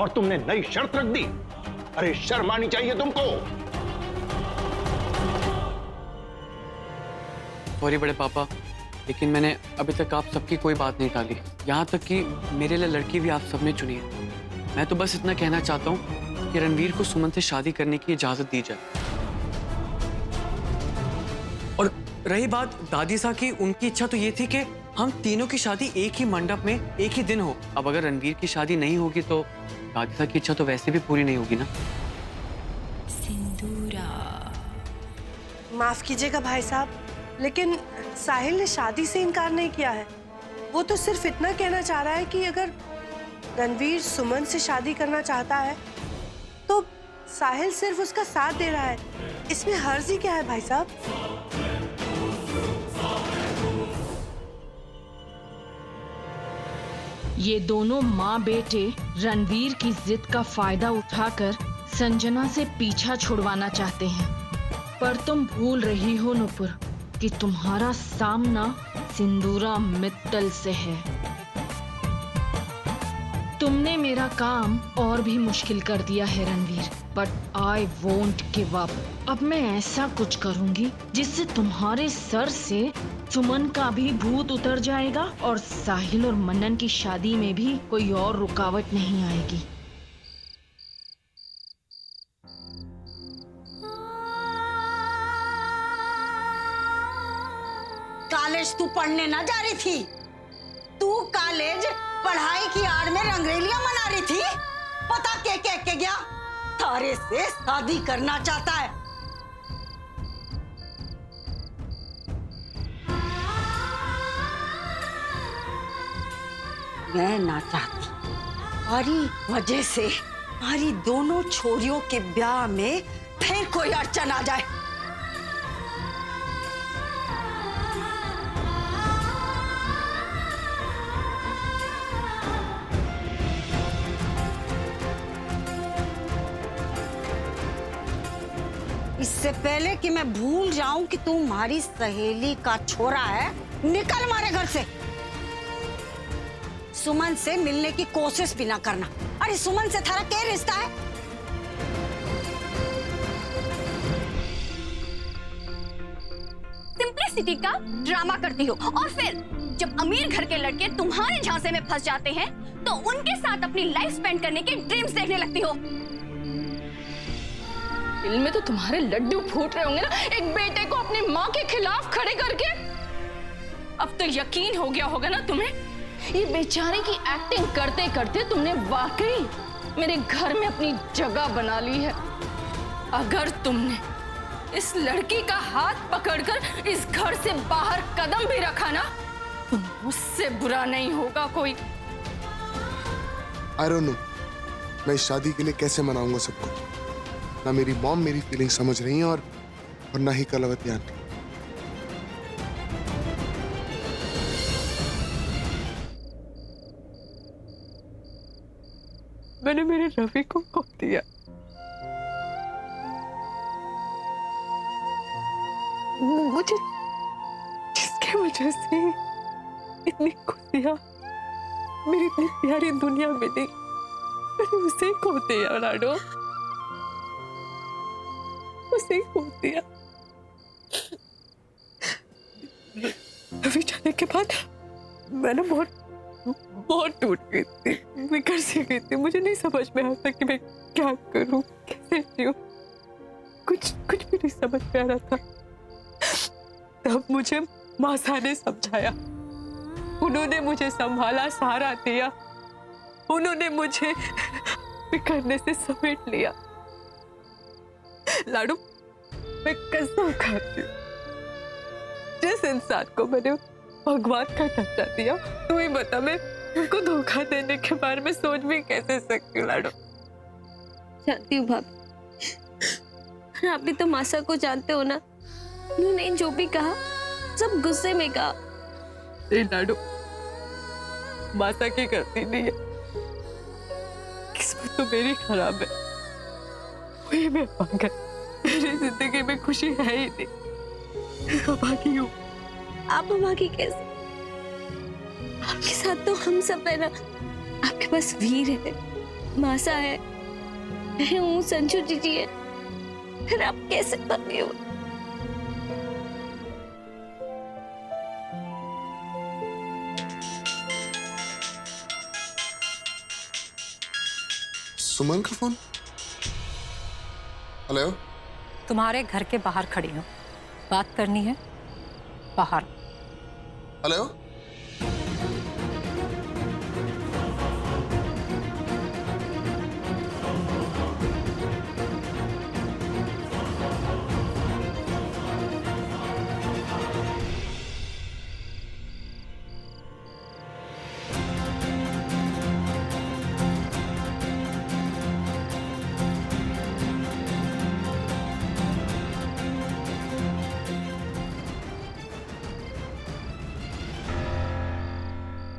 और तुमने नई शर्त रख दी। अरे शर्म आनी चाहिए तुमको। सॉरी बड़े पापा, लेकिन मैंने अभी तक आप सबकी कोई बात नहीं टाली, यहाँ तक कि मेरे लिए लड़की भी आप सबने चुनी है। मैं तो बस इतना कहना चाहता हूँ कि रणवीर को सुमन से शादी करने की इजाजत दी जाए। और रही बात दादी साहब की, उनकी इच्छा तो ये थी कि हम तीनों की शादी एक ही मंडप में एक ही दिन हो। अब अगर रणवीर की शादी नहीं होगी तो दादी साहब की इच्छा तो वैसे भी पूरी नहीं होगी ना। माफ कीजिएगा भाई साहब, लेकिन साहिल ने शादी से इनकार नहीं किया है। वो तो सिर्फ इतना कहना चाह रहा है कि अगर रणवीर सुमन से शादी करना चाहता है तो साहिल सिर्फ उसका साथ दे रहा है। इसमें हर्ज ही क्या है भाई साहब? ये दोनों माँ बेटे रणवीर की जिद का फायदा उठाकर संजना से पीछा छुड़वाना चाहते हैं, पर तुम भूल रही हो नुपुर कि तुम्हारा सामना सिंदूरा मित्तल से है। तुमने मेरा काम और भी मुश्किल कर दिया है Ranveer, but I won't give up. अब मैं ऐसा कुछ करूंगी जिससे तुम्हारे सर से सुमन का भी भूत उतर जाएगा और साहिल और मन्नन की शादी में भी कोई और रुकावट नहीं आएगी। कॉलेज तू पढ़ने ना जा रही थी? तू कॉलेज पढ़ाई की आड़ में रंगरेलियां मना रही थी। पता के कह के गया तारे से शादी करना चाहता है। मैं ना चाहती हमारी वजह से हमारी दोनों छोरियों के ब्याह में फिर कोई अड़चन आ जाए। इससे पहले कि मैं भूल जाऊं कि तू हमारी सहेली का छोरा है, निकल हमारे घर से। सुमन से मिलने की कोशिश भी ना करना। अरे सुमन से थारा क्या रिश्ता है? सिंपलिसिटी का ड्रामा करती हो और फिर जब अमीर घर के लड़के तुम्हारे झांसे में फंस जाते हैं तो उनके साथ अपनी लाइफ स्पेंड करने के ड्रीम्स देखने लगती हो। दिल में तो तुम्हारे लड्डू फूट रहे होंगे ना, एक बेटे को अपनी माँ के खिलाफ खड़े करके। अब तो यकीन हो गया होगा ना तुम्हें, ये बेचारे की एक्टिंग करते करते तुमने वाकई मेरे घर में अपनी जगह बना ली है। अगर तुमने इस लड़की का हाथ पकड़कर इस घर से बाहर कदम भी रखा ना तो मुझसे बुरा नहीं होगा कोई। I don't know, मैं इस शादी के लिए कैसे मनाऊंगा सबको। ना मेरी मॉम मेरी फीलिंग समझ रही है और ना ही कलावती आंटी। मैंने मेरे रवि को खो दिया। मुझे जिसके वजह से इतनी खुशियां मेरी इतनी प्यारी दुनिया मिली, मैंने उसे खो दिया लाडो, उसे खो दिया। रवि जाने के बाद मैंने बहुत टूट गई थी, बिखर सी गई थी। मुझे नहीं समझ में आता कि मैं क्या करूं, कैसे जीऊं। कुछ भी नहीं समझ में आ रहा था। तब मुझे मासा ने समझाया, उन्होंने मुझे संभाला, सहारा दिया, उन्होंने मुझे बिखरने से समेट लिया। लाडू, मैं कसम खाती हूँ, जिस इंसान को मैंने भगवान का दर्जा दिया, तू ही बता मैं उनको धोखा देने के बारे में सोच भी कैसे सकती हूँ। लाडो, जानती हूँ भाभी, आप भी तो मासा को जानते हो ना। उन्होंने जो भी कहा सब गुस्से में कहा। लाडो, मासा की गलती नहीं है, किस्मत तो मेरी खराब है। वही मैं पागल, मेरी जिंदगी में खुशी है ही नहीं। अभागी हूँ। आप अभागी कैसे? आपके साथ तो हम सब है ना। आपके पास वीर है, मासा है, मैं हूँ, संजू दीदी है, फिर आप कैसे पति हो? सुमन का फोन। हेलो। तुम्हारे घर के बाहर खड़ी हूँ, बात करनी है, बाहर। हेलो।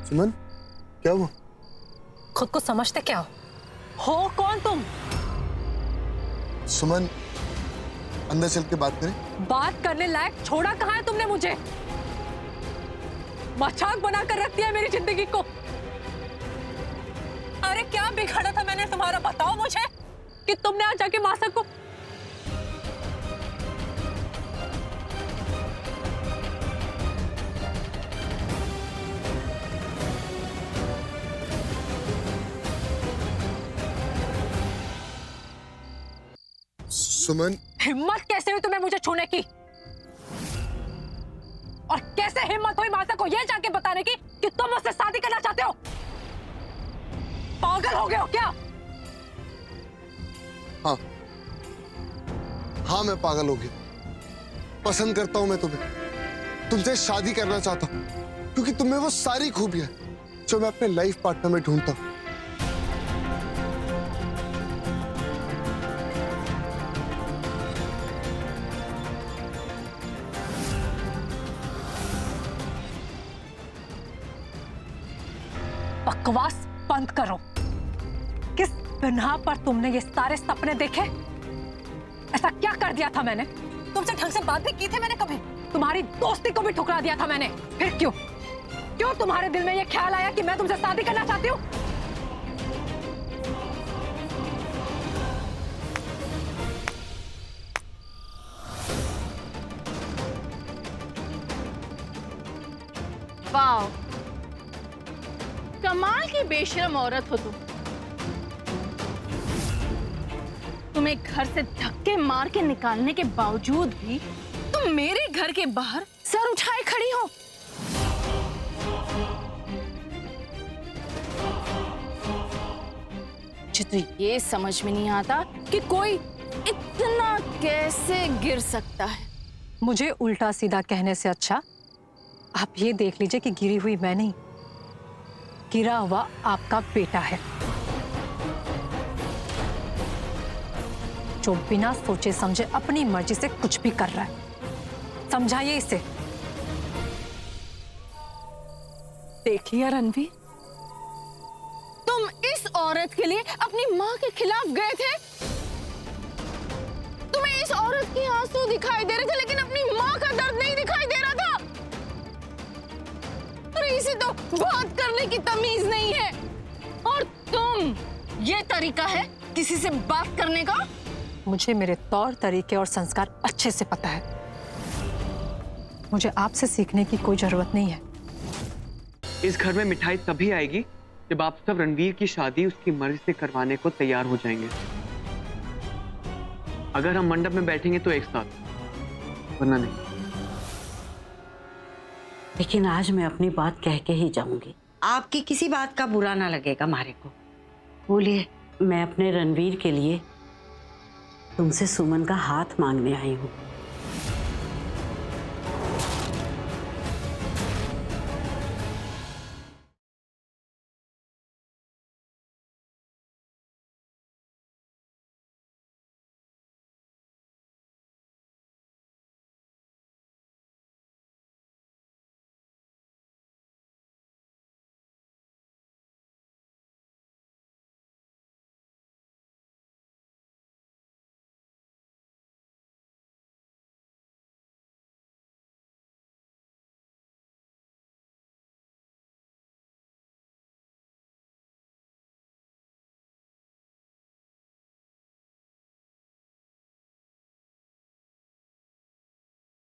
सुमन, क्या हुआ? खुद को समझते क्या हो कौन तुम? सुमन, अंदर चल के बात करें। बात करने लायक छोड़ा कहाँ है तुमने मुझे? मजाक बनाकर रख दिया है मेरी जिंदगी को। अरे क्या बिगाड़ा था मैंने तुम्हारा, बताओ मुझे, कि तुमने आज जाके मासा को। सुमन, हिम्मत कैसे हुई तुम्हें मुझे छूने की? और कैसे हिम्मत हुई माता को यह जाके बताने की कि तुम मुझसे शादी करना चाहते हो? पागल हो गए हो क्या? हाँ हाँ, मैं पागल हो गया। पसंद करता हूं मैं तुम्हें, तुमसे शादी करना चाहता हूं, क्योंकि तुम्हें वो सारी खूबियां जो मैं अपने लाइफ पार्टनर में ढूंढता हूं। बकवास बंद करो। किस बिना पर तुमने ये सारे सपने देखे? ऐसा क्या कर दिया था मैंने? तुमसे ढंग से बात भी की थी मैंने कभी? तुम्हारी दोस्ती को भी ठुकरा दिया था मैंने। फिर क्यों क्यों तुम्हारे दिल में ये ख्याल आया कि मैं तुमसे शादी करना चाहती हूँ? वाह, कमाल की बेशरम औरत हो तुम। तुम्हें घर से धक्के मार के निकालने के बावजूद भी तुम मेरे घर के बाहर सर उठाए खड़ी हो। मुझे तो ये समझ में नहीं आता कि कोई इतना कैसे गिर सकता है। मुझे उल्टा सीधा कहने से अच्छा आप ये देख लीजिए कि गिरी हुई मैं नहीं, गिरा हुआ आपका बेटा है, जो बिना सोचे समझे अपनी मर्जी से कुछ भी कर रहा है। समझाइए इसे। देखिए रणवीर, तुम इस औरत के लिए अपनी माँ के खिलाफ गए थे। तुम्हें इस औरत के आंसू दिखाई दे रहे थे, लेकिन अपनी माँ का दर्द नहीं दिखाई दे रहा था। अरे इसे तो बात करने की तमीज नहीं है। और तुम, ये तरीका है किसी से बात करने का? मुझे मेरे तौर तरीके और संस्कार अच्छे से पता है। मुझे आपसे सीखने की कोई जरूरत नहीं है। इस घर में मिठाई तभी आएगी जब आप सब रणवीर की शादी उसकी मर्जी से करवाने को तैयार हो जाएंगे। अगर हम मंडप में बैठेंगे तो एक साथ, वरना नहीं। लेकिन आज मैं अपनी बात कह के ही जाऊंगी। आपकी किसी बात का बुरा ना लगेगा मारे को। बोलिए। मैं अपने रणवीर के लिए तुमसे सुमन का हाथ मांगने आई हूँ।